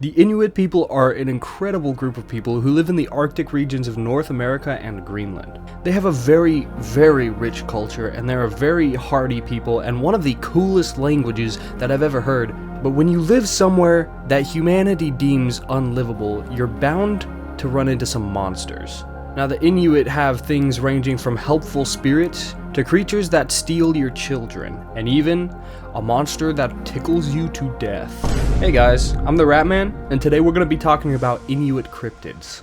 The Inuit people are an incredible group of people who live in the Arctic regions of North America and Greenland. They have a very, very rich culture, and they're a very hardy people and one of the coolest languages that I've ever heard. But when you live somewhere that humanity deems unlivable, you're bound to run into some monsters. Now, the Inuit have things ranging from helpful spirits to creatures that steal your children, and even a monster that tickles you to death. Hey guys, I'm the Ratman, and today we're going to be talking about Inuit cryptids.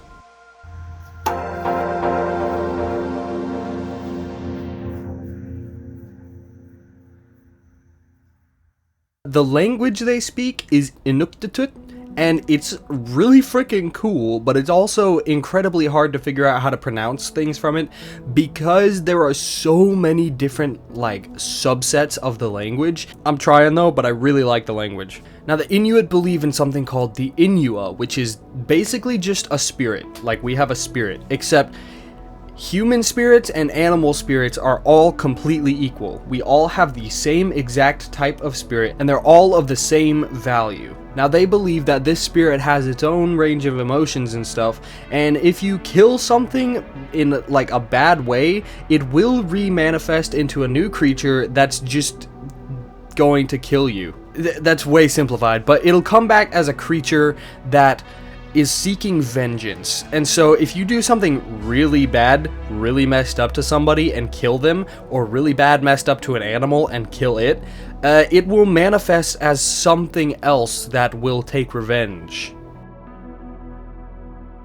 The language they speak is Inuktitut, and it's really freaking cool, but it's also incredibly hard to figure out how to pronounce things from it because there are so many different, subsets of the language. I'm trying though, but I really like the language. Now, the Inuit believe in something called the Angeoa, which is basically just a spirit. Like, we have a spirit, except human spirits and animal spirits are all completely equal. We all have the same exact type of spirit, and they're all of the same value. Now, they believe that this spirit has its own range of emotions and stuff, and if you kill something in, a bad way, it will re-manifest into a new creature that's just going to kill you. That's way simplified, but it'll come back as a creature that is seeking vengeance. And so if you do something really bad, really messed up to somebody and kill them, or really bad messed up to an animal and kill it, it will manifest as something else that will take revenge.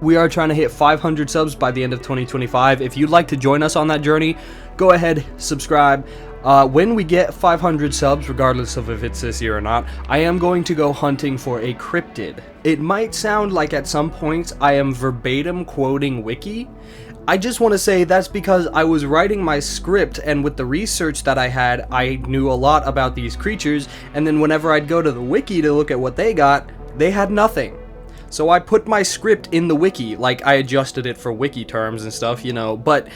We are trying to hit 500 subs by the end of 2025. If you'd like to join us on that journey, go ahead, subscribe. When we get 500 subs, regardless of if it's this year or not, I am going to go hunting for a cryptid. It might sound like at some points I am verbatim quoting Wiki. I just want to say that's because I was writing my script, and with the research that I had, I knew a lot about these creatures, and then whenever I'd go to the Wiki to look at what they got, they had nothing. So I put my script in the wiki, I adjusted it for wiki terms and stuff, but,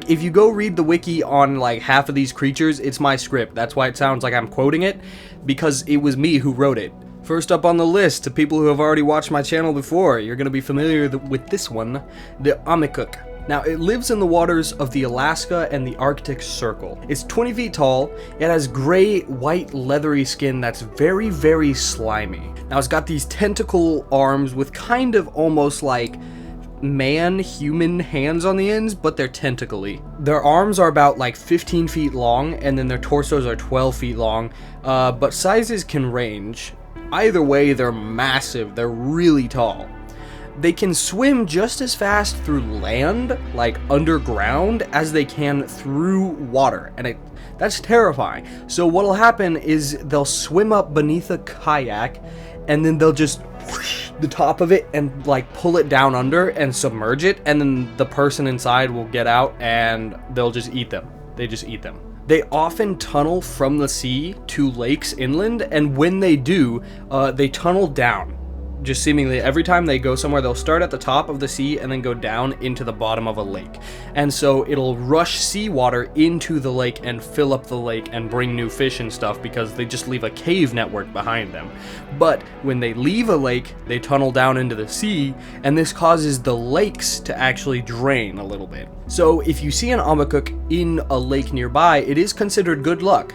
if you go read the wiki on, half of these creatures, it's my script. That's why it sounds like I'm quoting it, because it was me who wrote it. First up on the list, to people who have already watched my channel before, you're going to be familiar with this one, the Amikuk. Now, it lives in the waters of the Alaska and the Arctic Circle. It's 20 feet tall, it has gray, white, leathery skin that's very, very slimy. Now, it's got these tentacle arms with kind of almost like man-human hands on the ends, but they're tentacly. Their arms are about 15 feet long, and then their torsos are 12 feet long, but sizes can range. Either way, they're massive, they're really tall. They can swim just as fast through land, underground, as they can through water, and that's terrifying. So what'll happen is they'll swim up beneath a kayak, and then they'll just whoosh the top of it and pull it down under and submerge it, and then the person inside will get out and they'll just eat them. They just eat them. They often tunnel from the sea to lakes inland, and when they do, they tunnel down. Just seemingly every time they go somewhere, they'll start at the top of the sea and then go down into the bottom of a lake. And so it'll rush seawater into the lake and fill up the lake and bring new fish and stuff because they just leave a cave network behind them. But when they leave a lake, they tunnel down into the sea, and this causes the lakes to actually drain a little bit. So if you see an Amikuk in a lake nearby, it is considered good luck.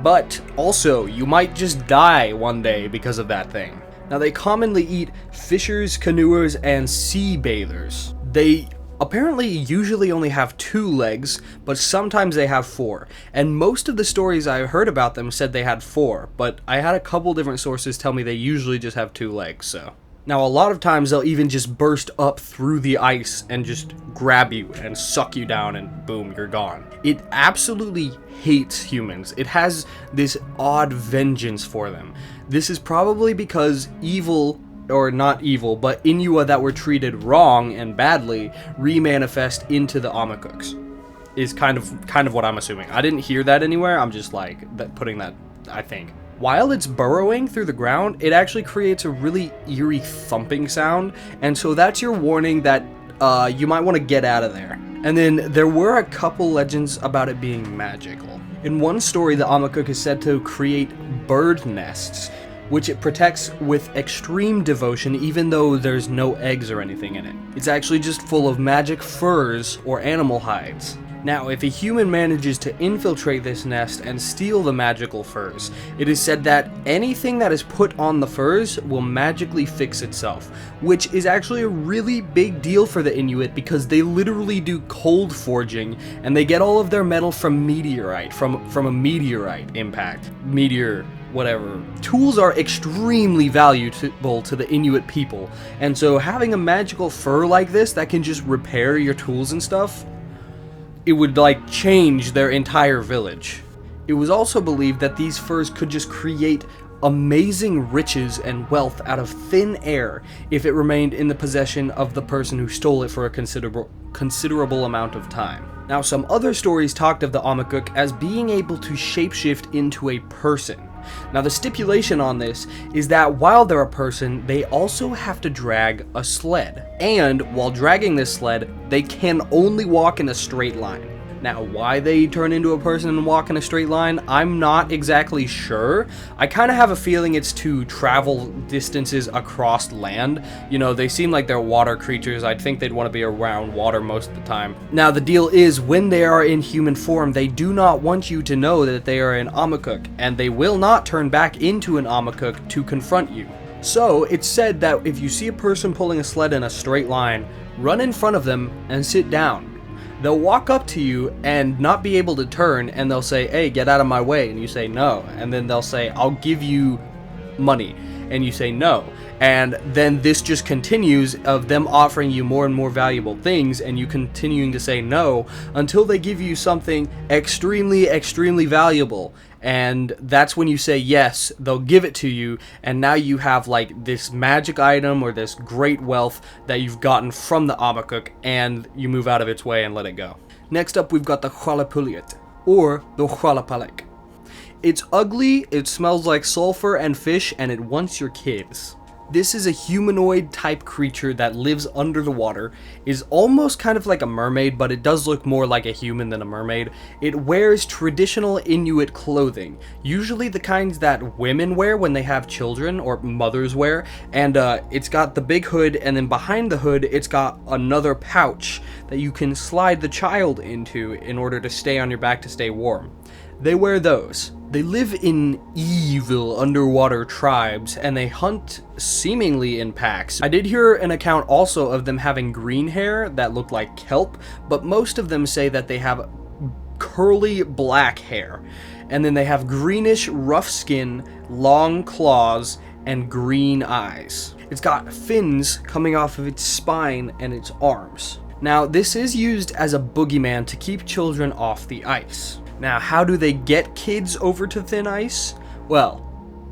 But also, you might just die one day because of that thing. Now, they commonly eat fishers, canoers, and sea bathers. They apparently usually only have 2 legs, but sometimes they have 4. And most of the stories I heard about them said they had 4, but I had a couple different sources tell me they usually just have 2 legs, so. Now, a lot of times they'll even just burst up through the ice and just grab you and suck you down, and boom, you're gone. It absolutely hates humans. It has this odd vengeance for them. This is probably because evil, or not evil, but Inua that were treated wrong and badly re-manifest into the Amikuks. Is kind of what I'm assuming. I didn't hear that anywhere. I'm just putting that, I think. While it's burrowing through the ground, it actually creates a really eerie thumping sound, and so that's your warning that you might want to get out of there. And then there were a couple legends about it being magical. In one story, the Amikuk is said to create bird nests which it protects with extreme devotion even though there's no eggs or anything in it. It's actually just full of magic furs or animal hides. Now, if a human manages to infiltrate this nest and steal the magical furs, it is said that anything that is put on the furs will magically fix itself, which is actually a really big deal for the Inuit because they literally do cold forging and they get all of their metal from meteorite, from a meteorite impact. Meteor, whatever. Tools are extremely valuable to the Inuit people, and so having a magical fur like this that can just repair your tools and stuff, it would like change their entire village. It was also believed that these furs could just create amazing riches and wealth out of thin air if it remained in the possession of the person who stole it for a considerable amount of time. Now, some other stories talked of the Amikuk as being able to shapeshift into a person. Now, the stipulation on this is that while they're a person, they also have to drag a sled. And while dragging this sled, they can only walk in a straight line. Now, why they turn into a person and walk in a straight line, I'm not exactly sure. I kind of have a feeling it's to travel distances across land. You know, they seem like they're water creatures. I'd think they'd want to be around water most of the time. Now, the deal is, when they are in human form, they do not want you to know that they are an Amikuk, and they will not turn back into an Amikuk to confront you. So, it's said that if you see a person pulling a sled in a straight line, run in front of them and sit down. They'll walk up to you and not be able to turn, and they'll say, "Hey, get out of my way," and you say no, and then they'll say, "I'll give you money," and you say no, and then this just continues of them offering you more and more valuable things, and you continuing to say no until they give you something extremely valuable. And that's when you say yes, they'll give it to you, and now you have like this magic item or this great wealth that you've gotten from the Amikuk, and you move out of its way and let it go. Next up, we've got the Qallupilluit, or the Qallupilluit. It's ugly, it smells like sulfur and fish, and it wants your kids. This is a humanoid type creature that lives under the water, is almost kind of like a mermaid, but it does look more like a human than a mermaid. It wears traditional Inuit clothing, usually the kinds that women wear when they have children, or mothers wear, and it's got the big hood, and then behind the hood it's got another pouch that you can slide the child into in order to stay on your back to stay warm. They wear those. They live in evil underwater tribes, and they hunt seemingly in packs. I did hear an account also of them having green hair that looked like kelp, but most of them say that they have curly black hair. And then they have greenish rough skin, long claws, and green eyes. It's got fins coming off of its spine and its arms. Now, this is used as a boogeyman to keep children off the ice. Now, how do they get kids over to thin ice? Well,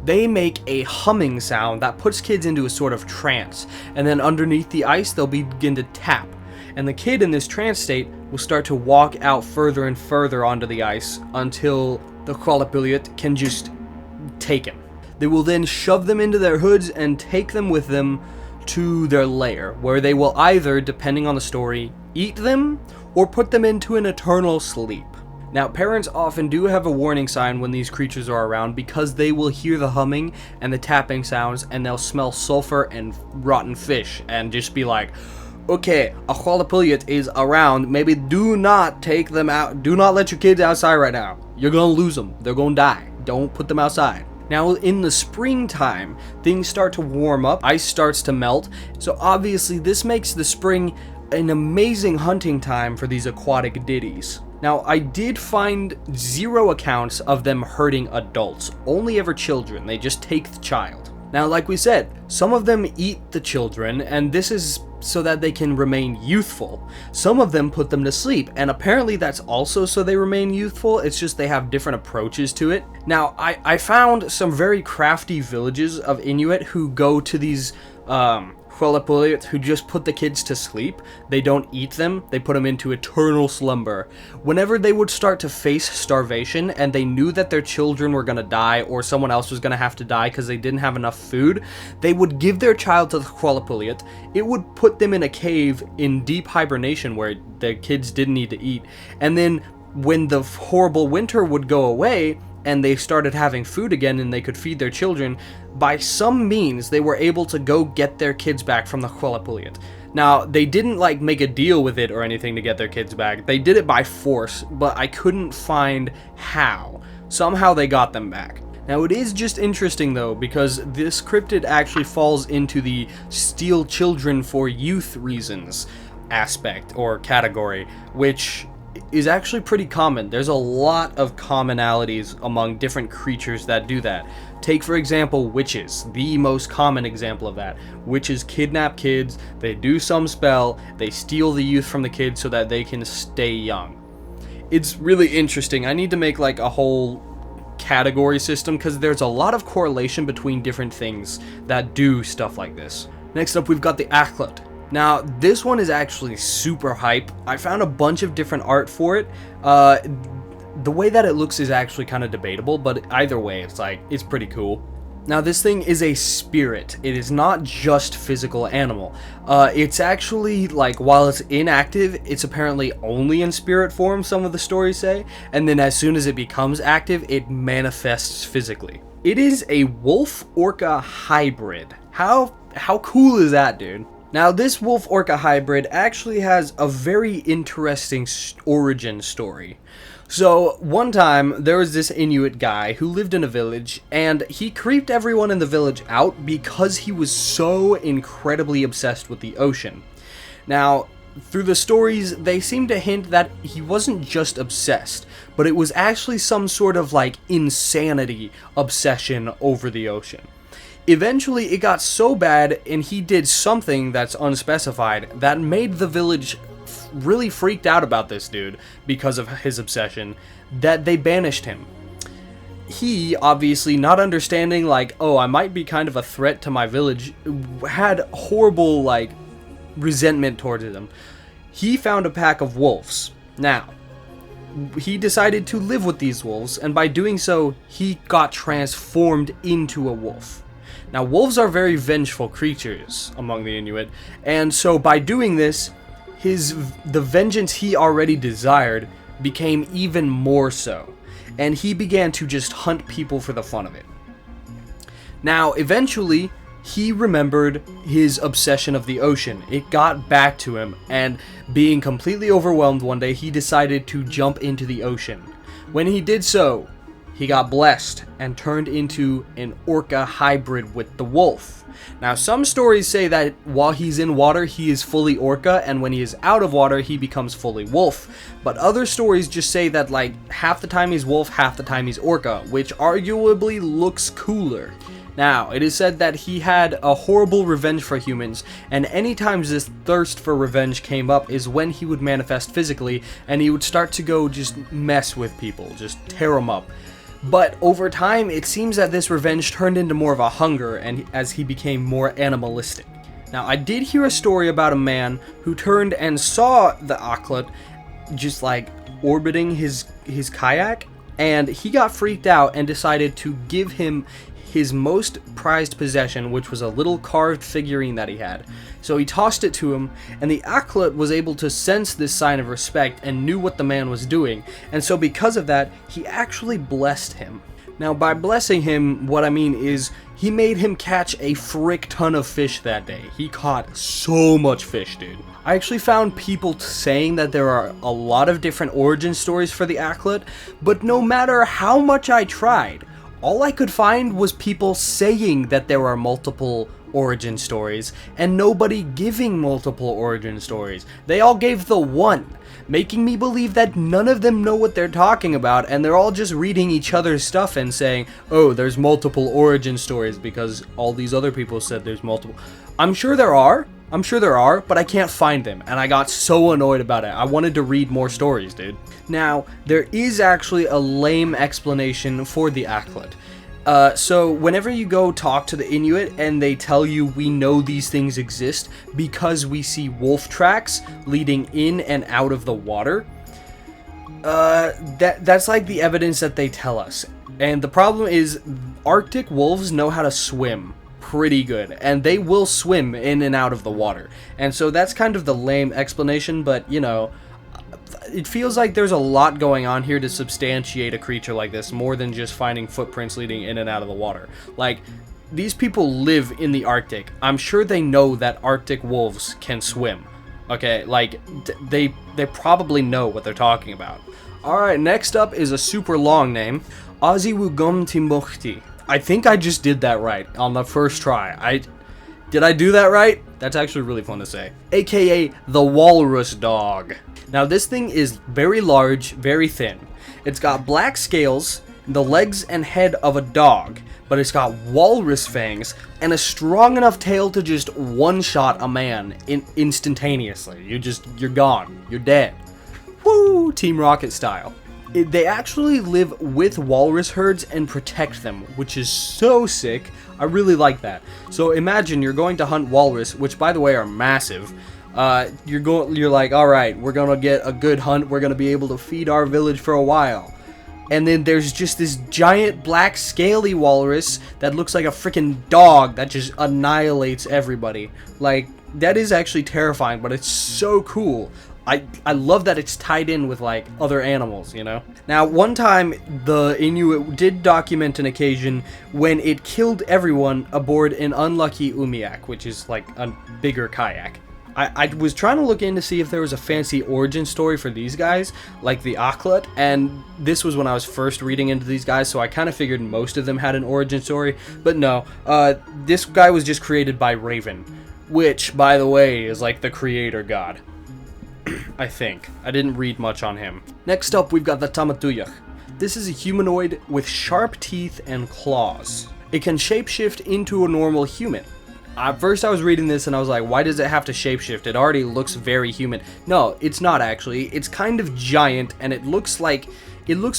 they make a humming sound that puts kids into a sort of trance, and then underneath the ice they'll begin to tap, and the kid in this trance state will start to walk out further and further onto the ice until the Qallupilluit can just take him. They will then shove them into their hoods and take them with them to their lair, where they will either, depending on the story, eat them or put them into an eternal sleep. Now, parents often do have a warning sign when these creatures are around, because they will hear the humming and the tapping sounds, and they'll smell sulfur and rotten fish and just be like, okay, a Qallupilluit is around, maybe do not take them out, do not let your kids outside right now. You're gonna lose them, they're gonna die, don't put them outside. Now, in the springtime, things start to warm up, ice starts to melt, so obviously this makes the spring an amazing hunting time for these aquatic diddies. Now, I did find 0 accounts of them hurting adults, only ever children. They just take the child. Now, like we said, some of them eat the children, and this is so that they can remain youthful. Some of them put them to sleep, and apparently that's also so they remain youthful. It's just they have different approaches to it. Now, I found some very crafty villages of Inuit who go to these Qallupilluit who just put the kids to sleep. They don't eat them, they put them into eternal slumber. Whenever they would start to face starvation and they knew that their children were gonna die or someone else was gonna have to die because they didn't have enough food, they would give their child to the Qallupilluit. It would put them in a cave in deep hibernation where the kids didn't need to eat, and then when the horrible winter would go away and they started having food again and they could feed their children, by some means they were able to go get their kids back from the Qallupilluit. Now, they didn't like make a deal with it or anything to get their kids back. They did it by force, but I couldn't find how. Somehow they got them back. Now, it is just interesting though, because this cryptid actually falls into the steal children for youth reasons aspect or category, which is actually pretty common. There's a lot of commonalities among different creatures that do that. Take, for example, witches, the most common example of that. Witches kidnap kids, they do some spell, they steal the youth from the kids so that they can stay young. It's really interesting. I need to make like a whole category system because there's a lot of correlation between different things that do stuff like this. Next up, we've got the Akhlut. Now, this one is actually super hype. I found a bunch of different art for it. The way that it looks is actually kind of debatable, but either way, it's pretty cool. Now, this thing is a spirit. It is not just physical animal. It's actually, like, while it's inactive, it's apparently only in spirit form, some of the stories say, and then as soon as it becomes active, it manifests physically. It is a wolf-orca hybrid. How cool is that, dude? Now, this wolf-orca hybrid actually has a very interesting origin story. So, one time, there was this Inuit guy who lived in a village, and he creeped everyone in the village out because he was so incredibly obsessed with the ocean. Now, through the stories, they seem to hint that he wasn't just obsessed, but it was actually some sort of, like, insanity obsession over the ocean. Eventually, it got so bad, and he did something that's unspecified, that made the village really freaked out about this dude because of his obsession, that they banished him. He, obviously not understanding, like, oh, I might be kind of a threat to my village, had horrible, like, resentment towards him. He found a pack of wolves. Now, he decided to live with these wolves, and by doing so, he got transformed into a wolf. Now, wolves are very vengeful creatures among the Inuit, and so by doing this, the vengeance he already desired became even more so, and he began to just hunt people for the fun of it. Now, eventually, he remembered his obsession of the ocean. It got back to him, and being completely overwhelmed one day, he decided to jump into the ocean. When he did so, he got blessed and turned into an orca hybrid with the wolf. Now, some stories say that while he's in water, he is fully orca, and when he is out of water, he becomes fully wolf. But other stories just say that, like, half the time he's wolf, half the time he's orca, which arguably looks cooler. Now, it is said that he had a horrible revenge for humans, and anytime this thirst for revenge came up is when he would manifest physically, and he would start to go just mess with people, just tear them up. But over time, it seems that this revenge turned into more of a hunger, and as he became more animalistic. Now, I did hear a story about a man who turned and saw the Akhlut just like orbiting his kayak, and he got freaked out and decided to give him his most prized possession, which was a little carved figurine that he had. So he tossed it to him, and the Akhlut was able to sense this sign of respect and knew what the man was doing, and so because of that, he actually blessed him. Now, by blessing him, what I mean is, he made him catch a frick ton of fish that day. He caught so much fish, dude. I actually found people saying that there are a lot of different origin stories for the Akhlut, but no matter how much I tried, all I could find was people saying that there are multiple origin stories, and nobody giving multiple origin stories. They all gave the one, making me believe that none of them know what they're talking about, and they're all just reading each other's stuff and saying, oh, there's multiple origin stories because all these other people said there's multiple. I'm sure there are, but I can't find them, and I got so annoyed about it. I wanted to read more stories, dude. Now, there is actually a lame explanation for the Akhlut. So whenever you go talk to the Inuit and they tell you we know these things exist because we see wolf tracks leading in and out of the water, that's like the evidence that they tell us. And the problem is Arctic wolves know how to swim pretty good, and they will swim in and out of the water. And so that's kind of the lame explanation, but you know, it feels like there's a lot going on here to substantiate a creature like this, more than just finding footprints leading in and out of the water. Like, these people live in the Arctic. I'm sure they know that Arctic wolves can swim. Okay, like, they probably know what they're talking about. Alright, next up is a super long name, AzIWuGumKiMukhTi. I think I just did that right on the first try. Did I do that right? That's actually really fun to say. AKA the walrus dog. Now this thing is very large, very thin. It's got black scales, the legs and head of a dog, but it's got walrus fangs and a strong enough tail to just one-shot a man instantaneously. You're gone. You're dead. Woo! Team Rocket style. They actually live with walrus herds and protect them, which is so sick. I really like that. So imagine you're going to hunt walrus, which by the way are massive. You're like, all right, we're gonna get a good hunt. We're gonna be able to feed our village for a while. And then there's just this giant black scaly walrus that looks like a freaking dog that just annihilates everybody. Like, that is actually terrifying, but it's so cool. I love that it's tied in with, like, other animals, you know? Now, one time, the Inuit did document an occasion when it killed everyone aboard an unlucky umiak, which is, like, a bigger kayak. I was trying to look in to see if there was a fancy origin story for these guys, like the Akhlut, and this was when I was first reading into these guys, so I kind of figured most of them had an origin story, but no, this guy was just created by Raven, which, by the way, is like the creator god. I think. I didn't read much on him. Next up, we've got the Tammatuyuq. This is a humanoid with sharp teeth and claws. It can shapeshift into a normal human. At first I was reading this and I was like, why does it have to shapeshift? It already looks very human. No, it's not actually. It's kind of giant and it looks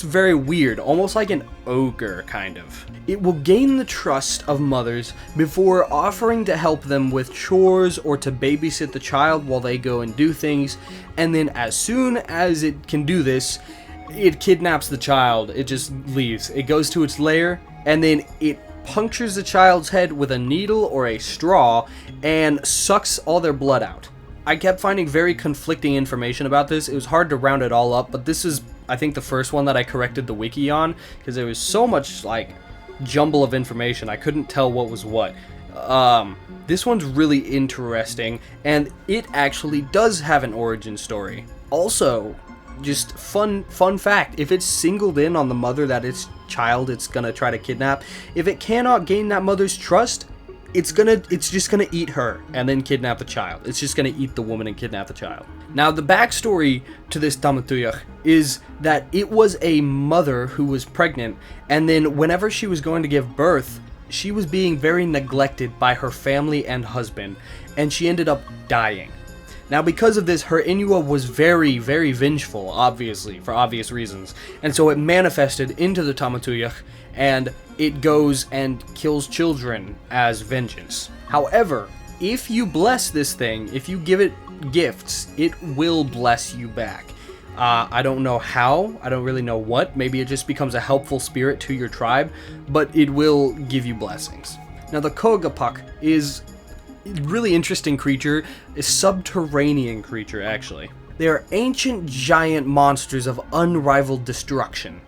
very weird, almost like an ogre, kind of. It will gain the trust of mothers before offering to help them with chores or to babysit the child while they go and do things, and then as soon as it can do this, it kidnaps the child. It just leaves. It goes to its lair, and then it punctures the child's head with a needle or a straw and sucks all their blood out. I kept finding very conflicting information about this. It was hard to round it all up, but this is, I think, the first one that I corrected the wiki on, because there was so much, like, jumble of information. I couldn't tell what was what. This one's really interesting, and it actually does have an origin story. Also, just fun fact, if it's singled in on the mother that its child it's gonna try to kidnap, if it cannot gain that mother's trust, it's just gonna eat her and then kidnap the child. It's just gonna eat the woman and kidnap the child. Now, the backstory to this Tammatuyuq is that it was a mother who was pregnant, and then whenever she was going to give birth, she was being very neglected by her family and husband, and she ended up dying. Now, because of this, her Angeoa was very, very vengeful, obviously, for obvious reasons, and so it manifested into the Tammatuyuq, and it goes and kills children as vengeance. However, if you bless this thing, if you give it gifts, it will bless you back. I don't know how, I don't really know what, maybe it just becomes a helpful spirit to your tribe, but it will give you blessings. Now, the Koguhpuk is a really interesting creature, a subterranean creature, actually. They are ancient giant monsters of unrivaled destruction.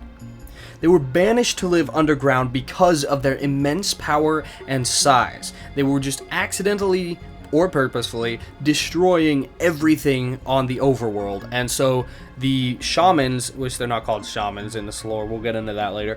They were banished to live underground because of their immense power and size. They were just accidentally or purposefully destroying everything on the overworld, and so the shamans, which they're not called shamans in this lore, we'll get into that later,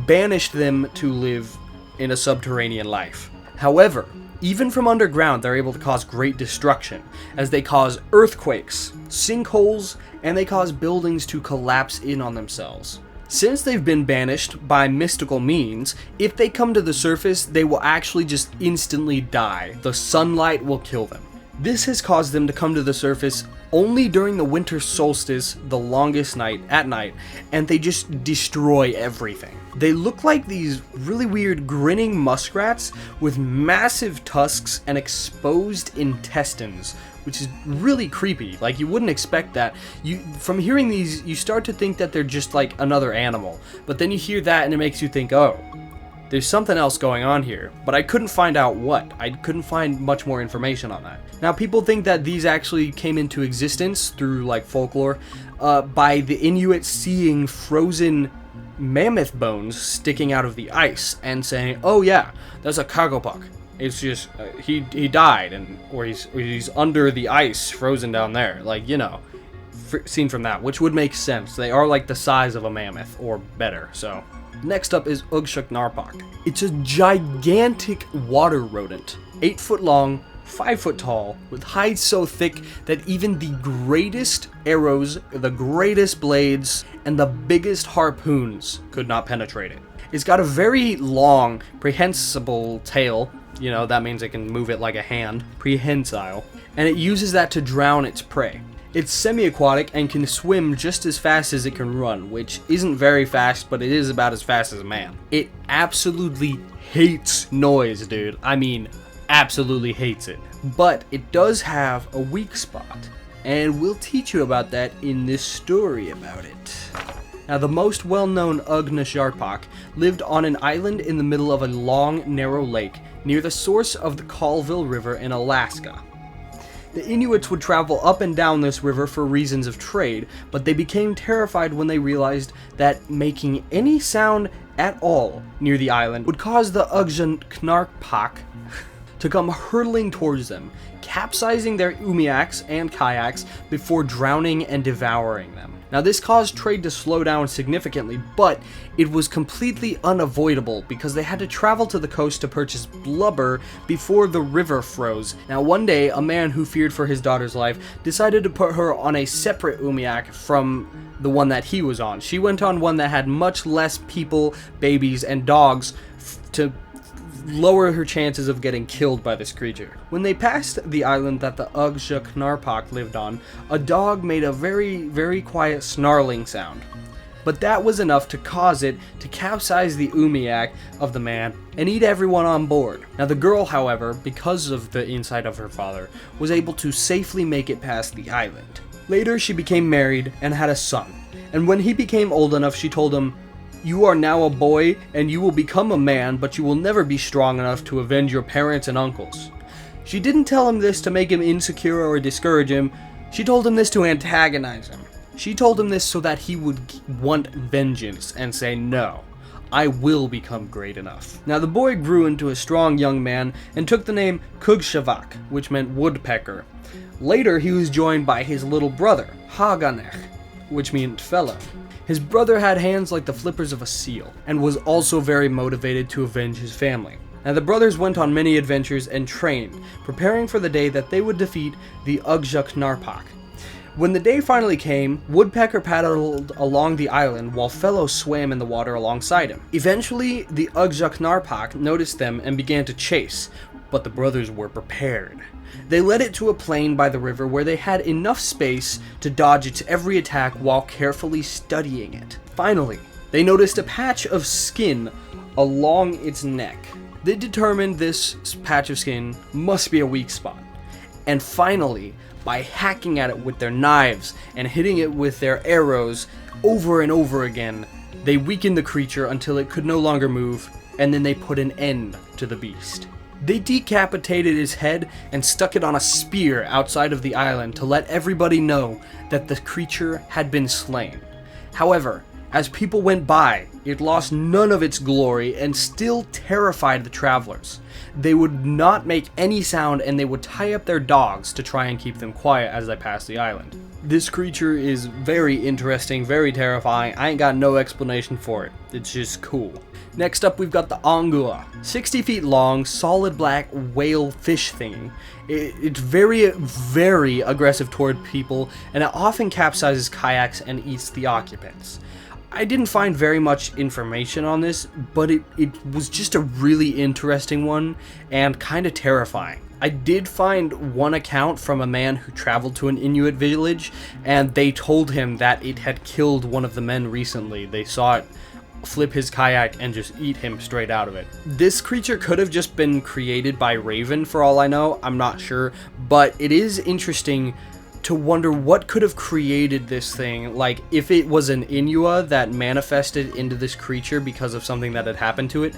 banished them to live in a subterranean life. However, even from underground, they're able to cause great destruction, as they cause earthquakes, sinkholes, and they cause buildings to collapse in on themselves. Since they've been banished by mystical means, if they come to the surface, they will actually just instantly die. The sunlight will kill them. This has caused them to come to the surface only during the winter solstice, the longest night, at night, and they just destroy everything. They look like these really weird grinning muskrats with massive tusks and exposed intestines, which is really creepy. Like, you wouldn't expect that. From hearing these, you start to think that they're just like another animal, but then you hear that and it makes you think, oh, there's something else going on here, but I couldn't find out what. I couldn't find much more information on that. Now, people think that these actually came into existence through, like, folklore, by the Inuit seeing frozen mammoth bones sticking out of the ice and saying, oh yeah, that's a Koguhpuk. It's just, he died, or he's under the ice, frozen down there. Like, you know, seen from that, which would make sense. They are like the size of a mammoth, or better, so. Next up is Ugjuknarpak. It's a gigantic water rodent, 8 foot long, 5 foot tall, with hides so thick that even the greatest arrows, the greatest blades, and the biggest harpoons could not penetrate it. It's got a very long, prehensile tail. You know, that means it can move it like a hand. Prehensile. And it uses that to drown its prey. It's semi-aquatic and can swim just as fast as it can run, which isn't very fast, but it is about as fast as a man. It absolutely hates noise, dude. I mean, absolutely hates it. But it does have a weak spot, and we'll teach you about that in this story about it. Now, the most well-known Ugjuknarpak lived on an island in the middle of a long, narrow lake near the source of the Qallupilluit River in Alaska. The Inuits would travel up and down this river for reasons of trade, but they became terrified when they realized that making any sound at all near the island would cause the Ugjuknarpak to come hurtling towards them, capsizing their umiaks and kayaks before drowning and devouring them. Now, this caused trade to slow down significantly, but it was completely unavoidable because they had to travel to the coast to purchase blubber before the river froze. Now, one day, a man who feared for his daughter's life decided to put her on a separate umiak from the one that he was on. She went on one that had much less people, babies, and dogs to lower her chances of getting killed by this creature. When they passed the island that the Ugjuknarpak lived on, a dog made a very, very quiet snarling sound. But that was enough to cause it to capsize the umiak of the man and eat everyone on board. Now, the girl, however, because of the insight of her father, was able to safely make it past the island. Later, she became married and had a son, and when he became old enough, she told him, "You are now a boy, and you will become a man, but you will never be strong enough to avenge your parents and uncles." She didn't tell him this to make him insecure or discourage him. She told him this to antagonize him. She told him this so that he would want vengeance and say, "No, I will become great enough." Now, the boy grew into a strong young man and took the name Koguhpuk, which meant woodpecker. Later, he was joined by his little brother, Haganech, which meant fellow. His brother had hands like the flippers of a seal, and was also very motivated to avenge his family. Now, the brothers went on many adventures and trained, preparing for the day that they would defeat the Ugjuknarpak. When the day finally came, Woodpecker paddled along the island while Fellow swam in the water alongside him. Eventually, the Ugjuknarpak noticed them and began to chase, but the brothers were prepared. They led it to a plain by the river where they had enough space to dodge its every attack while carefully studying it. Finally, they noticed a patch of skin along its neck. They determined this patch of skin must be a weak spot. And finally, by hacking at it with their knives and hitting it with their arrows over and over again, they weakened the creature until it could no longer move, and then they put an end to the beast. They decapitated his head and stuck it on a spear outside of the island to let everybody know that the creature had been slain. However, as people went by, it lost none of its glory and still terrified the travelers. They would not make any sound, and they would tie up their dogs to try and keep them quiet as they passed the island. This creature is very interesting, very terrifying. I ain't got no explanation for it. It's just cool. Next up, we've got the Angeoa. 60 feet long, solid black whale fish thing. It's very, very aggressive toward people, and it often capsizes kayaks and eats the occupants. I didn't find very much information on this, but it was just a really interesting one and kind of terrifying. I did find one account from a man who traveled to an Inuit village, and they told him that it had killed one of the men recently. They saw it flip his kayak and just eat him straight out of it. This creature could have just been created by Raven for all I know, I'm not sure, but it is interesting to wonder what could have created this thing. Like, if it was an Inuit that manifested into this creature because of something that had happened to it,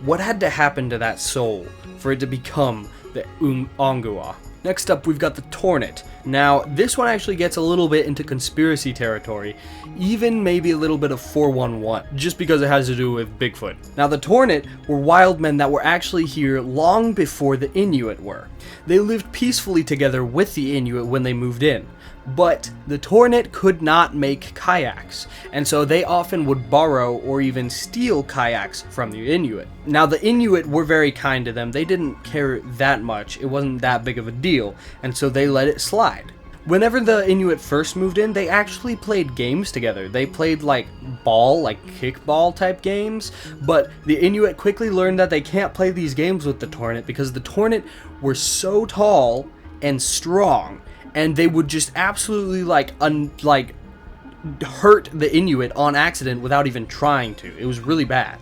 What had to happen to that soul for it to become the Angeoa? Next up, we've got the Tornit. Now, this one actually gets a little bit into conspiracy territory, even maybe a little bit of 411, just because it has to do with Bigfoot. Now, the Tornit were wild men that were actually here long before the Inuit were. They lived peacefully together with the Inuit when they moved in. But the Tornit could not make kayaks, and so they often would borrow or even steal kayaks from the Inuit. Now, the Inuit were very kind to them. They didn't care that much. It wasn't that big of a deal, and so they let it slide. Whenever the Inuit first moved in, they actually played games together. They played like kickball type games, but the Inuit quickly learned that they can't play these games with the Tornit because the Tornit were so tall and strong, and they would just absolutely hurt the Inuit on accident without even trying to. It was really bad.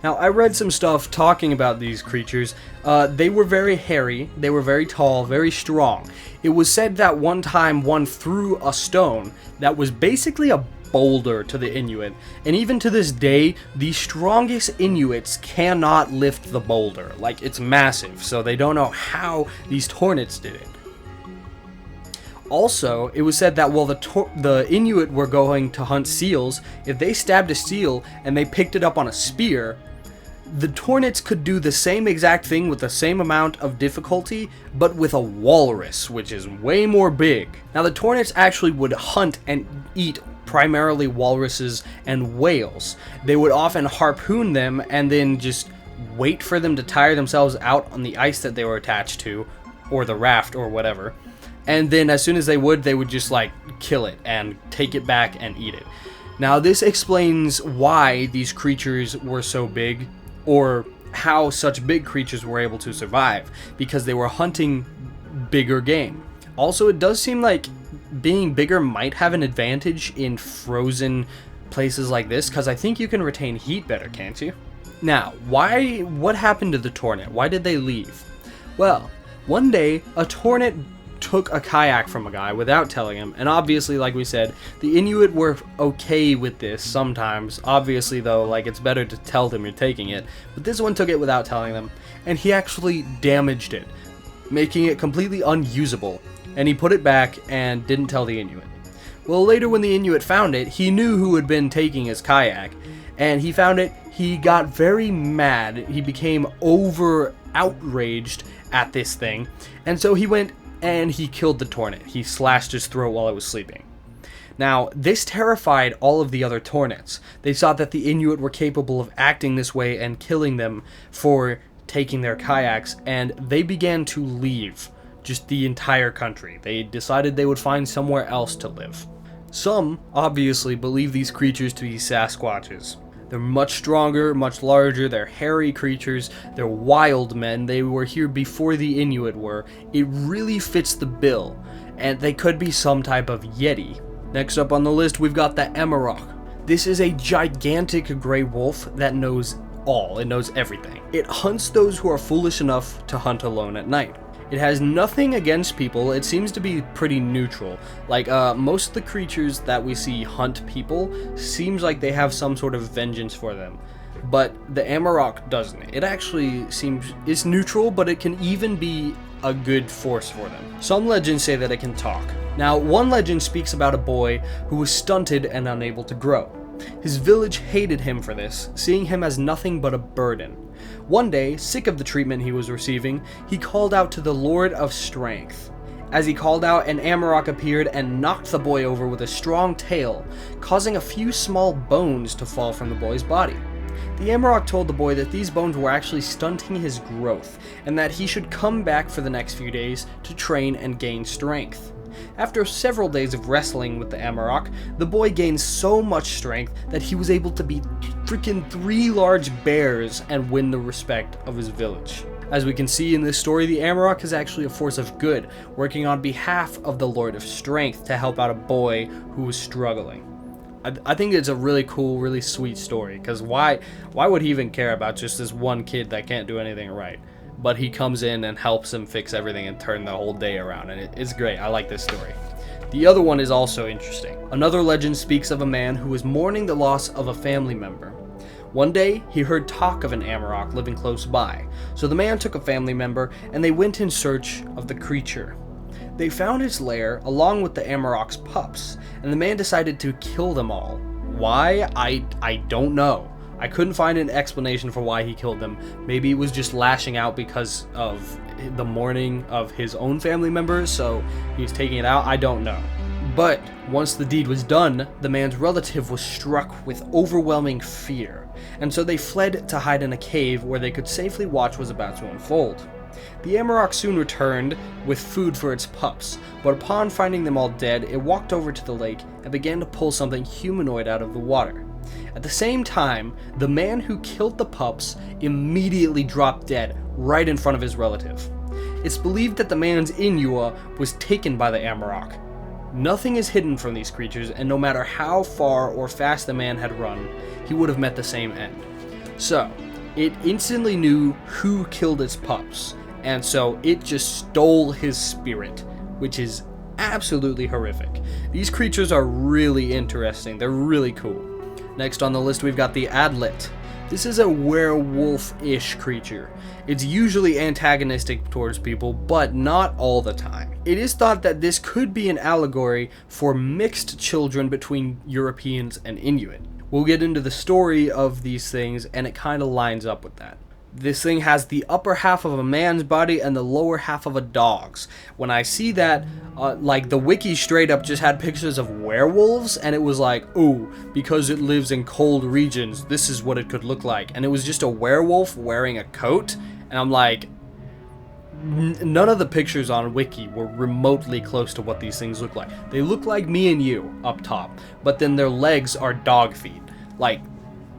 Now, I read some stuff talking about these creatures. They were very hairy, they were very tall, very strong. It was said that one time one threw a stone that was basically a boulder to the Inuit, and even to this day, the strongest Inuits cannot lift the boulder. Like, it's massive, so they don't know how these Tornits did it. Also, it was said that while the Inuit were going to hunt seals, if they stabbed a seal and they picked it up on a spear, the Tornits could do the same exact thing with the same amount of difficulty, but with a walrus, which is way more big. Now, the Tornits actually would hunt and eat primarily walruses and whales. They would often harpoon them and then just wait for them to tire themselves out on the ice that they were attached to, or the raft, or whatever. And then as soon as they would just kill it and take it back and eat it. Now, this explains why these creatures were so big, or how such big creatures were able to survive, because they were hunting bigger game. Also, it does seem like being bigger might have an advantage in frozen places like this, because I think you can retain heat better, can't you? Now, what happened to the Tornit? Why did they leave? Well, one day, a Tornit took a kayak from a guy without telling him, and obviously, like we said, the Inuit were okay with this sometimes. Obviously, though, it's better to tell them you're taking it, but this one took it without telling them, and he actually damaged it, making it completely unusable, and he put it back and didn't tell the Inuit. Well, later when the Inuit found it, he knew who had been taking his kayak, and he found it. He got very mad. He became outraged at this thing, and so he went and he killed the Tornit. He slashed his throat while it was sleeping. Now, this terrified all of the other Tornits. They saw that the Inuit were capable of acting this way and killing them for taking their kayaks, and they began to leave just the entire country. They decided they would find somewhere else to live. Some, obviously, believe these creatures to be Sasquatches. They're much stronger, much larger, they're hairy creatures, they're wild men, they were here before the Inuit were. It really fits the bill, and they could be some type of Yeti. Next up on the list, we've got the Amarok. This is a gigantic gray wolf that knows all, it knows everything. It hunts those who are foolish enough to hunt alone at night. It has nothing against people. It seems to be pretty neutral. Most of the creatures that we see hunt people seems like they have some sort of vengeance for them. But the Amarok doesn't. It actually seems it's neutral, but it can even be a good force for them. Some legends say that it can talk. Now, one legend speaks about a boy who was stunted and unable to grow. His village hated him for this, seeing him as nothing but a burden. One day, sick of the treatment he was receiving, he called out to the Lord of Strength. As he called out, an Amarok appeared and knocked the boy over with a strong tail, causing a few small bones to fall from the boy's body. The Amarok told the boy that these bones were actually stunting his growth, and that he should come back for the next few days to train and gain strength. After several days of wrestling with the Amarok, the boy gained so much strength that he was able to beat freaking 3 large bears and win the respect of his village. As we can see in this story, the Amarok is actually a force of good, working on behalf of the Lord of Strength to help out a boy who was struggling. I think it's a really cool, really sweet story, because why would he even care about just this one kid that can't do anything right? But he comes in and helps him fix everything and turn the whole day around, and it's great. I like this story. The other one is also interesting. Another legend speaks of a man who was mourning the loss of a family member. One day, he heard talk of an Amarok living close by, so the man took a family member and they went in search of the creature. They found its lair along with the Amarok's pups, and the man decided to kill them all. Why? I don't know. I couldn't find an explanation for why he killed them. Maybe it was just lashing out because of the mourning of his own family members, so he was taking it out. I don't know. But once the deed was done, the man's relative was struck with overwhelming fear, and so they fled to hide in a cave where they could safely watch what was about to unfold. The Amarok soon returned with food for its pups, but upon finding them all dead, it walked over to the lake and began to pull something humanoid out of the water. At the same time, the man who killed the pups immediately dropped dead right in front of his relative. It's believed that the man's Angeoa was taken by the Amarok. Nothing is hidden from these creatures, and no matter how far or fast the man had run, he would have met the same end. So, it instantly knew who killed its pups, and so it just stole his spirit, which is absolutely horrific. These creatures are really interesting. They're really cool. Next on the list, we've got the Adlet. This is a werewolf-ish creature. It's usually antagonistic towards people, but not all the time. It is thought that this could be an allegory for mixed children between Europeans and Inuit. We'll get into the story of these things, and it kind of lines up with that. This thing has the upper half of a man's body and the lower half of a dog's. When I see that, like the wiki straight up just had pictures of werewolves, and it was like, ooh, because it lives in cold regions, this is what it could look like. And it was just a werewolf wearing a coat, and I'm like, none of the pictures on wiki were remotely close to what these things look like. They look like me and you up top, but then their legs are dog feet. Like,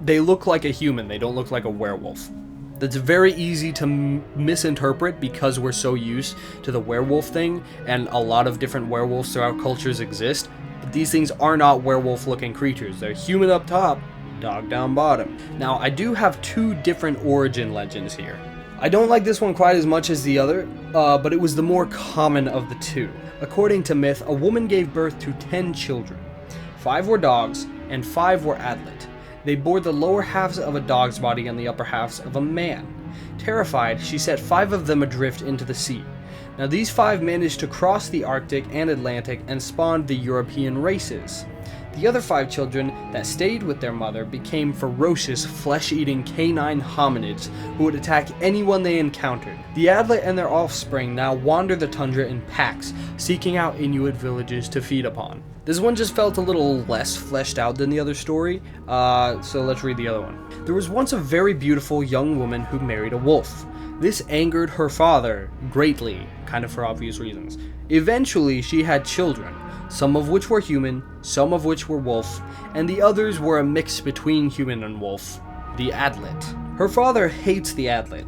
they look like a human, they don't look like a werewolf. That's very easy to misinterpret because we're so used to the werewolf thing, and a lot of different werewolves throughout cultures exist, but these things are not werewolf looking creatures. They're human up top, dog down bottom. Now, I do have two different origin legends here. I don't like this one quite as much as the other, but it was the more common of the two. According to myth, a woman gave birth to 10 children. 5 were dogs, and 5 were Adlet. They bore the lower halves of a dog's body and the upper halves of a man. Terrified, she set 5 of them adrift into the sea. Now these 5 managed to cross the Arctic and Atlantic and spawned the European races. The other 5 children that stayed with their mother became ferocious, flesh-eating canine hominids who would attack anyone they encountered. The Adlet and their offspring now wander the tundra in packs, seeking out Inuit villages to feed upon. This one just felt a little less fleshed out than the other story, so let's read the other one. There was once a very beautiful young woman who married a wolf. This angered her father greatly, kind of for obvious reasons. Eventually, she had children, some of which were human, some of which were wolf, and the others were a mix between human and wolf, the Adlet. Her father hates the Adlet.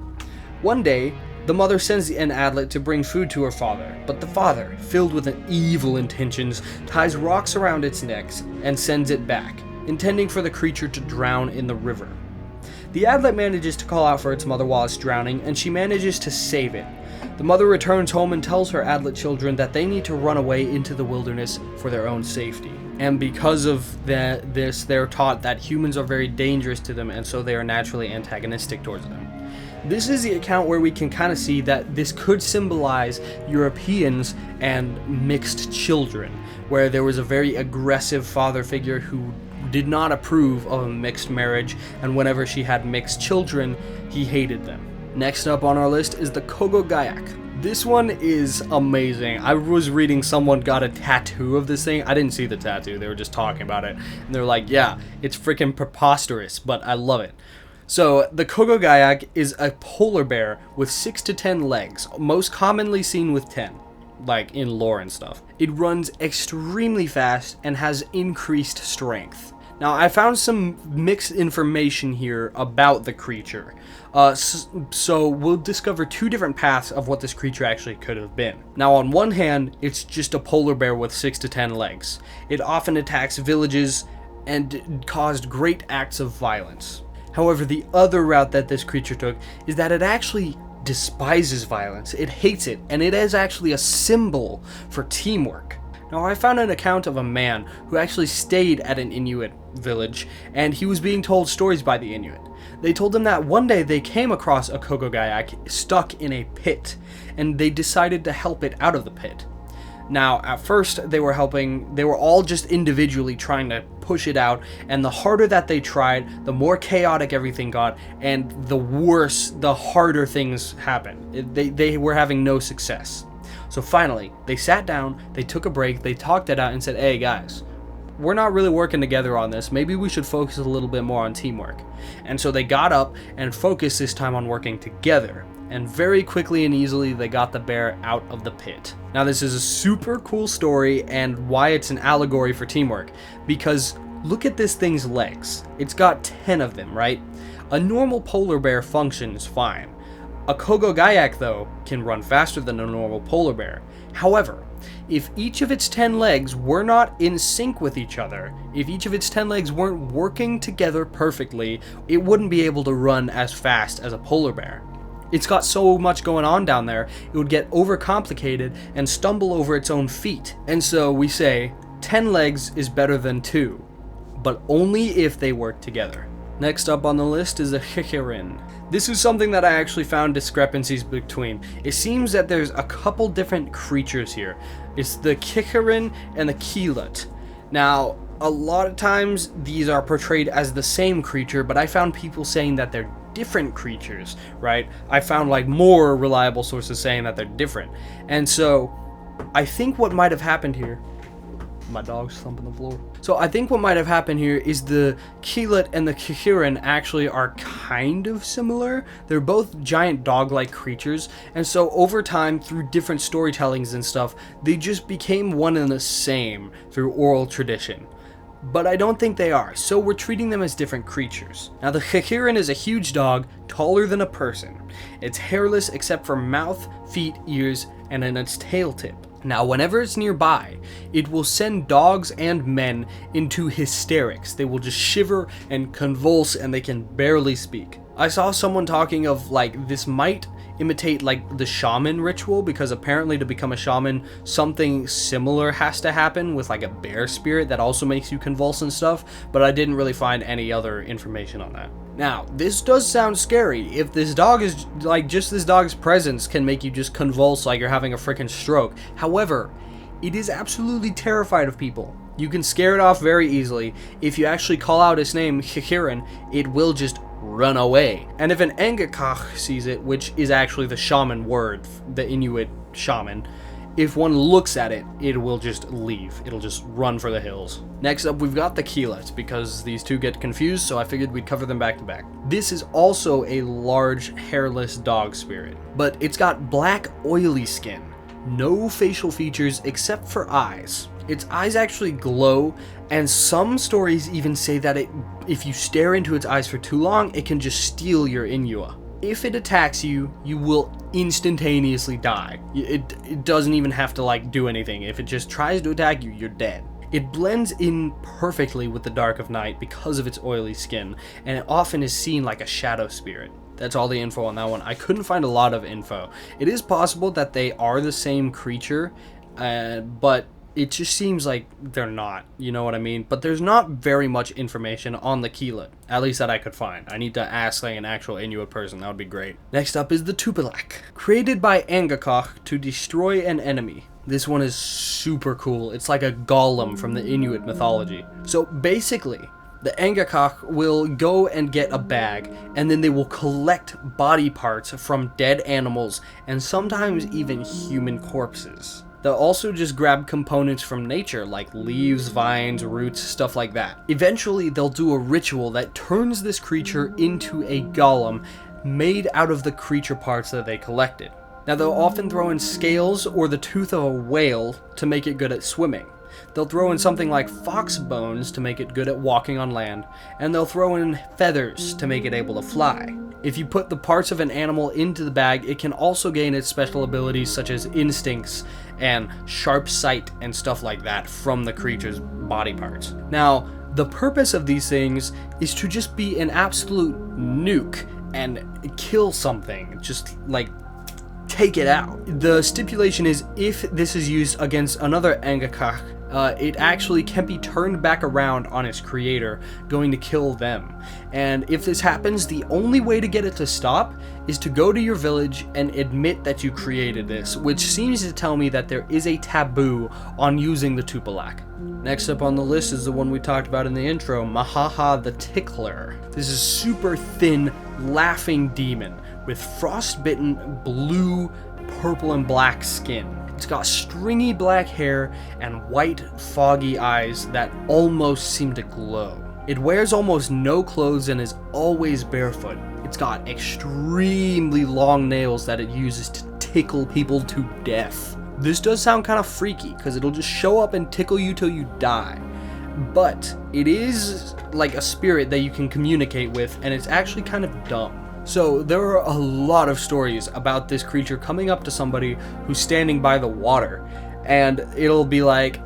One day, the mother sends an Adlet to bring food to her father, but the father, filled with evil intentions, ties rocks around its neck and sends it back, intending for the creature to drown in the river. The Adlet manages to call out for its mother while it's drowning, and she manages to save it. The mother returns home and tells her Adlet children that they need to run away into the wilderness for their own safety. And because of this, they're taught that humans are very dangerous to them, and so they are naturally antagonistic towards them. This is the account where we can kind of see that this could symbolize Europeans and mixed children, where there was a very aggressive father figure who did not approve of a mixed marriage, and whenever she had mixed children, he hated them. Next up on our list is the Kogogiak. This one is amazing. I was reading someone got a tattoo of this thing. I didn't see the tattoo, they were just talking about it, and they're like, yeah, it's freaking preposterous, but I love it. So, the Kogogiak is a polar bear with 6 to 10 legs, most commonly seen with 10, like in lore and stuff. It runs extremely fast and has increased strength. Now, I found some mixed information here about the creature. So we'll discover 2 different paths of what this creature actually could have been. Now, on one hand, it's just a polar bear with 6 to 10 legs. It often attacks villages and caused great acts of violence. However, the other route that this creature took is that it actually despises violence. It hates it, and it is actually a symbol for teamwork. Now, I found an account of a man who actually stayed at an Inuit village, and he was being told stories by the Inuit. They told him that one day they came across a Kogogiak stuck in a pit, and they decided to help it out of the pit. Now, at first, they were all just individually trying to push it out, and the harder that they tried, the more chaotic everything got, and the harder things happened. They were having no success. So finally, they sat down, they took a break, they talked it out and said, hey guys, we're not really working together on this. Maybe we should focus a little bit more on teamwork. And so they got up and focused this time on working together. And very quickly and easily, they got the bear out of the pit. Now, this is a super cool story and why it's an allegory for teamwork. Because look at this thing's legs. It's got 10 of them, right? A normal polar bear functions fine. A Kogogiak, though, can run faster than a normal polar bear. However, if each of its 10 legs were not in sync with each other, if each of its 10 legs weren't working together perfectly, it wouldn't be able to run as fast as a polar bear. It's got so much going on down there, it would get overcomplicated and stumble over its own feet. And so we say, 10 legs is better than 2, but only if they work together. Next up on the list is the Qiqirn. This is something that I actually found discrepancies between. It seems that there's a couple different creatures here. It's the Qiqirn and the Keelut. Now, a lot of times these are portrayed as the same creature, but I found people saying that they're different creatures, right? I found like more reliable sources saying that they're different. And so I think what might have happened here, my dog's thumping the floor. So I think what might have happened here is the Keelut and the Qiqirn actually are kind of similar. They're both giant dog-like creatures, and so over time, through different storytellings and stuff, they just became one and the same through oral tradition. But I don't think they are, so we're treating them as different creatures. Now, the Qiqirn is a huge dog, taller than a person. It's hairless except for mouth, feet, ears, and in its tail tip. Now, whenever it's nearby, it will send dogs and men into hysterics. They will just shiver and convulse, and they can barely speak. I saw someone talking of like this might imitate like the shaman ritual, because apparently to become a shaman something similar has to happen with like a bear spirit that also makes you convulse and stuff, but I didn't really find any other information on that. Now, this does sound scary. If this dog is like, just this dog's presence can make you just convulse like you're having a freaking stroke. However, it is absolutely terrified of people. You can scare it off very easily. If you actually call out its name, Qiqirn, it will just run away. And if an Angeoa sees it, which is actually the shaman word, the Inuit shaman, if one looks at it, it will just leave. It'll just run for the hills. Next up, we've got the Keelut, because these two get confused, so I figured we'd cover them back to back. This is also a large, hairless dog spirit, but it's got black, oily skin, no facial features except for eyes. Its eyes actually glow, and some stories even say that if you stare into its eyes for too long, it can just steal your Angeoa. If it attacks you, you will instantaneously die. It doesn't even have to like do anything. If it just tries to attack you, you're dead. It blends in perfectly with the dark of night because of its oily skin, and it often is seen like a shadow spirit. That's all the info on that one. I couldn't find a lot of info. It is possible that they are the same creature, but it just seems like they're not, you know what I mean? But there's not very much information on the Keelut, at least that I could find. I need to ask like an actual Inuit person, that would be great. Next up is the Tupilak, created by Angeoa to destroy an enemy. This one is super cool. It's like a golem from the Inuit mythology. So basically, the Angeoa will go and get a bag, and then they will collect body parts from dead animals and sometimes even human corpses. They'll also just grab components from nature, like leaves, vines, roots, stuff like that. Eventually, they'll do a ritual that turns this creature into a golem made out of the creature parts that they collected. Now, they'll often throw in scales or the tooth of a whale to make it good at swimming. They'll throw in something like fox bones to make it good at walking on land, and they'll throw in feathers to make it able to fly. If you put the parts of an animal into the bag, it can also gain its special abilities such as instincts and sharp sight and stuff like that from the creature's body parts. Now, the purpose of these things is to just be an absolute nuke and kill something, just like take it out. The stipulation is if this is used against another Angeoa, it actually can be turned back around on its creator, going to kill them. And if this happens, the only way to get it to stop is to go to your village and admit that you created this, which seems to tell me that there is a taboo on using the Tupilak. Next up on the list is the one we talked about in the intro, Maha the Tickler. This is super thin, laughing demon with frostbitten blue, purple, and black skin. It's got stringy black hair and white, foggy eyes that almost seem to glow. It wears almost no clothes and is always barefoot. It's got extremely long nails that it uses to tickle people to death. This does sound kind of freaky because it'll just show up and tickle you till you die. But it is like a spirit that you can communicate with, and it's actually kind of dumb. So there are a lot of stories about this creature coming up to somebody who's standing by the water, and it'll be like,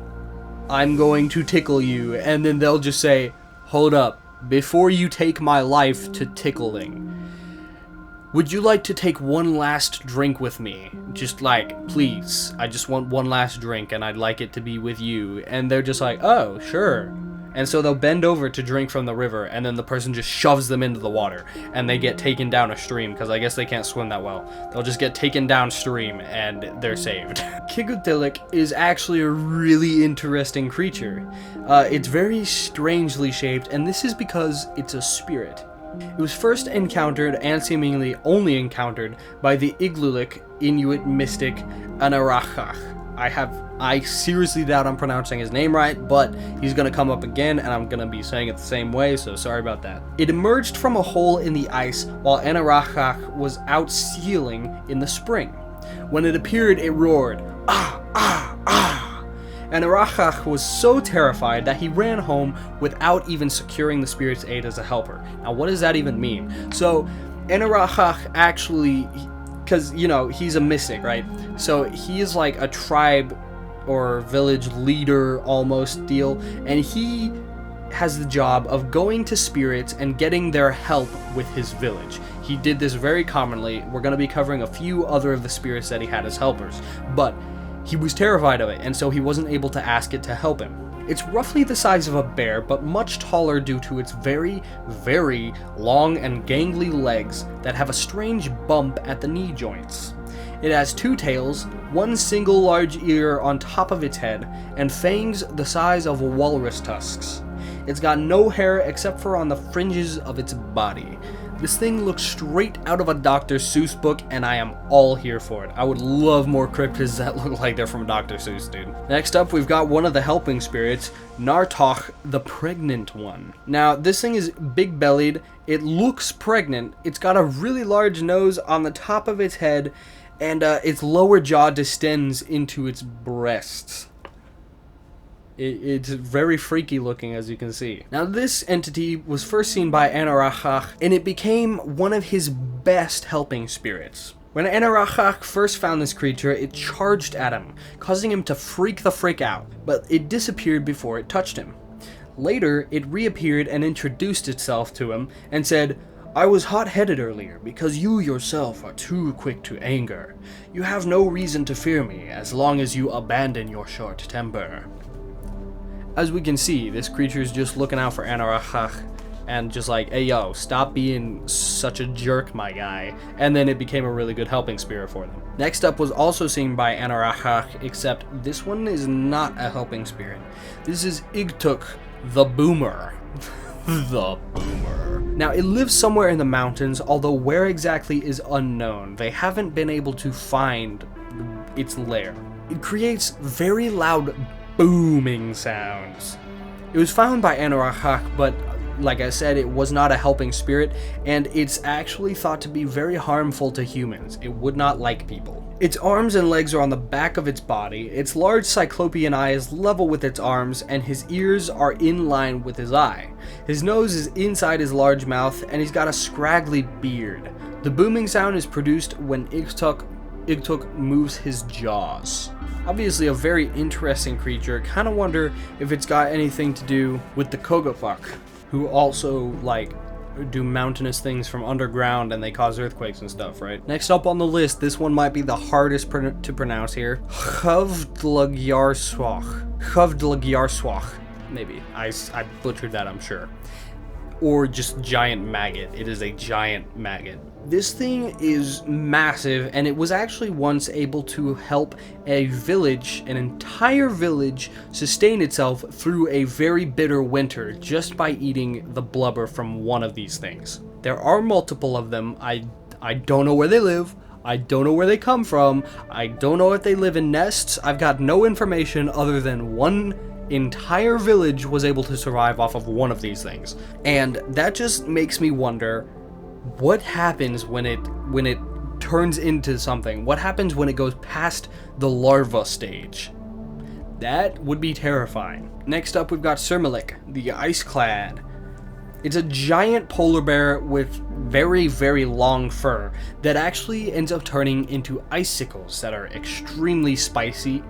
I'm going to tickle you, and then they'll just say, hold up, before you take my life to tickling, would you like to take one last drink with me? Just like, please, I just want one last drink and I'd like it to be with you. And they're just like, oh, sure. And so they'll bend over to drink from the river, and then the person just shoves them into the water, and they get taken down a stream, because I guess they can't swim that well. They'll just get taken downstream, and they're saved. Kigutilik is actually a really interesting creature. It's very strangely shaped, and this is because it's a spirit. It was first encountered, and seemingly only encountered, by the Iglulik Inuit mystic Amarok. I seriously doubt I'm pronouncing his name right, but he's gonna come up again, and I'm gonna be saying it the same way, so sorry about that. It emerged from a hole in the ice while Amarok was out sealing in the spring. When it appeared, it roared, ah, ah, ah. Amarok was so terrified that he ran home without even securing the spirit's aid as a helper. Now, what does that even mean? So, Amarok actually, because, you know, he's a mystic, right? So he is like a tribe or village leader almost deal, and he has the job of going to spirits and getting their help with his village. He did this very commonly. We're going to be covering a few other of the spirits that he had as helpers, but he was terrified of it, and so he wasn't able to ask it to help him. It's roughly the size of a bear, but much taller due to its very, very long and gangly legs that have a strange bump at the knee joints. It has two tails, one single large ear on top of its head, and fangs the size of walrus tusks. It's got no hair except for on the fringes of its body. This thing looks straight out of a Dr. Seuss book, and I am all here for it. I would love more cryptids that look like they're from Dr. Seuss, dude. Next up, we've got one of the helping spirits, Nartôq, the pregnant one. Now, this thing is big-bellied. It looks pregnant. It's got a really large nose on the top of its head, and its lower jaw distends into its breasts. It's very freaky looking, as you can see. Now, this entity was first seen by Amarok, and it became one of his best helping spirits. When Amarok first found this creature, it charged at him, causing him to freak the frick out, but it disappeared before it touched him. Later, it reappeared and introduced itself to him, and said, I was hot-headed earlier because you yourself are too quick to anger. You have no reason to fear me as long as you abandon your short temper. As we can see, this creature is just looking out for Amarok and just like, hey yo, stop being such a jerk, my guy. And then it became a really good helping spirit for them. Next up was also seen by Amarok, except this one is not a helping spirit. This is Igtuk, the Boomer. The Boomer. Now, it lives somewhere in the mountains, although where exactly is unknown. They haven't been able to find its lair. It creates very loud booming sounds. It was found by Amarok, but like I said, it was not a helping spirit, and it's actually thought to be very harmful to humans. It would not like people. Its arms and legs are on the back of its body, its large cyclopean eye is level with its arms, and his ears are in line with his eye. His nose is inside his large mouth, and he's got a scraggly beard. The booming sound is produced when Igtuk moves his jaws. Obviously a very interesting creature. Kind of wonder if it's got anything to do with the Koguhpuk, who also, like, do mountainous things from underground and they cause earthquakes and stuff, right? Next up on the list, this one might be the hardest to pronounce here. Qallupilluit. Maybe. I butchered that, I'm sure. Or just giant maggot. It is a giant maggot. This thing is massive, and it was actually once able to help a village, an entire village, sustain itself through a very bitter winter just by eating the blubber from one of these things. There are multiple of them. I don't know where they live. I don't know where they come from. I don't know if they live in nests. I've got no information other than one entire village was able to survive off of one of these things. And that just makes me wonder, what happens when it turns into something? What happens when it goes past the larva stage? That would be terrifying. Next up, we've got Surmilik, the ice-clad. It's a giant polar bear with very, very long fur that actually ends up turning into icicles that are extremely spiky,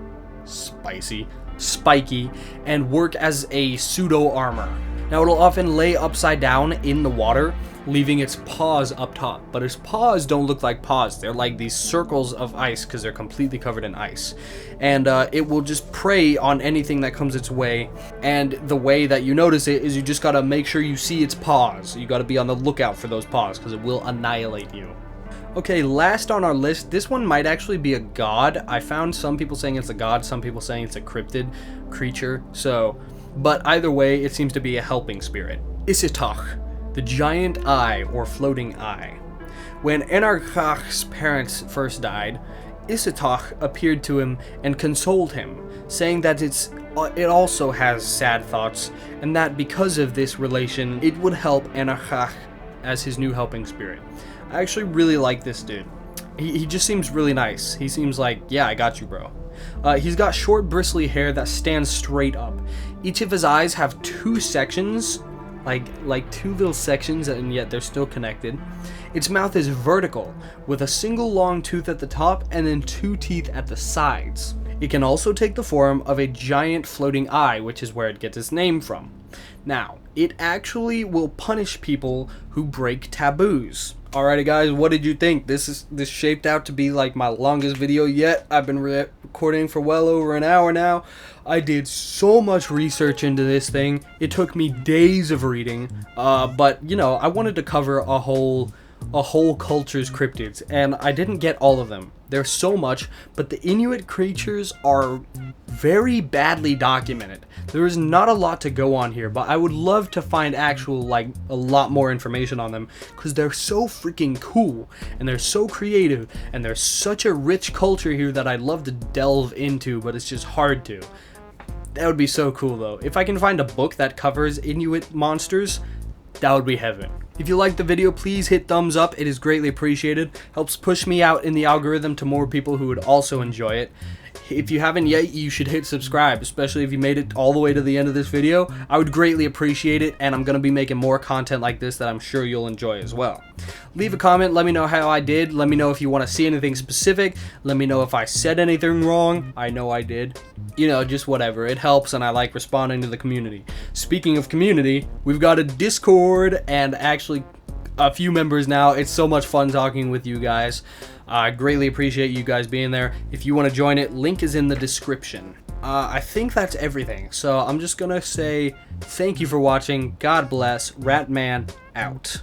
and work as a pseudo armor. Now, it'll often lay upside down in the water, leaving its paws up top, but its paws don't look like paws. They're like these circles of ice because they're completely covered in ice, and it will just prey on anything that comes its way. And the way that you notice it is you just gotta make sure you see its paws. You gotta be on the lookout for those paws because it will annihilate you. Okay, last on our list, this one might actually be a god. I found some people saying it's a god, some people saying it's a cryptid creature, but either way, it seems to be a helping spirit. Isitach, the giant eye or floating eye. When Anarchach's parents first died, Isitach appeared to him and consoled him, saying that it also has sad thoughts, and that because of this relation, it would help Anarchach as his new helping spirit. I actually really like this dude. He just seems really nice. He seems like, yeah, I got you, bro. He's got short bristly hair that stands straight up. Each of his eyes have two sections, like two little sections, and yet they're still connected. Its mouth is vertical, with a single long tooth at the top and then two teeth at the sides. It can also take the form of a giant floating eye, which is where it gets its name from. Now, it actually will punish people who break taboos. Alrighty guys, what did you think? This shaped out to be like my longest video yet. I've been recording for well over an hour now. I did so much research into this thing. It took me days of reading, but you know, I wanted to cover a whole culture's cryptids, and I didn't get all of them. There's so much, but the Inuit creatures are very badly documented. There is not a lot to go on here, but I would love to find actual, a lot more information on them, because they're so freaking cool, and they're so creative, and there's such a rich culture here that I'd love to delve into, but it's just hard to. That would be so cool, though. If I can find a book that covers Inuit monsters, that would be heaven. If you liked the video, please hit thumbs up. It is greatly appreciated. Helps push me out in the algorithm to more people who would also enjoy it. If you haven't yet, you should hit subscribe, especially if you made it all the way to the end of this video. I would greatly appreciate it, and I'm going to be making more content like this that I'm sure you'll enjoy as well. Leave a comment, let me know how I did, let me know if you want to see anything specific, let me know if I said anything wrong. I know I did. You know, just whatever. It helps, and I like responding to the community. Speaking of community, we've got a Discord, and actually a few members now. It's so much fun talking with you guys. I greatly appreciate you guys being there. If you want to join it, link is in the description. I think that's everything. So I'm just gonna say thank you for watching. God bless. Ratman out.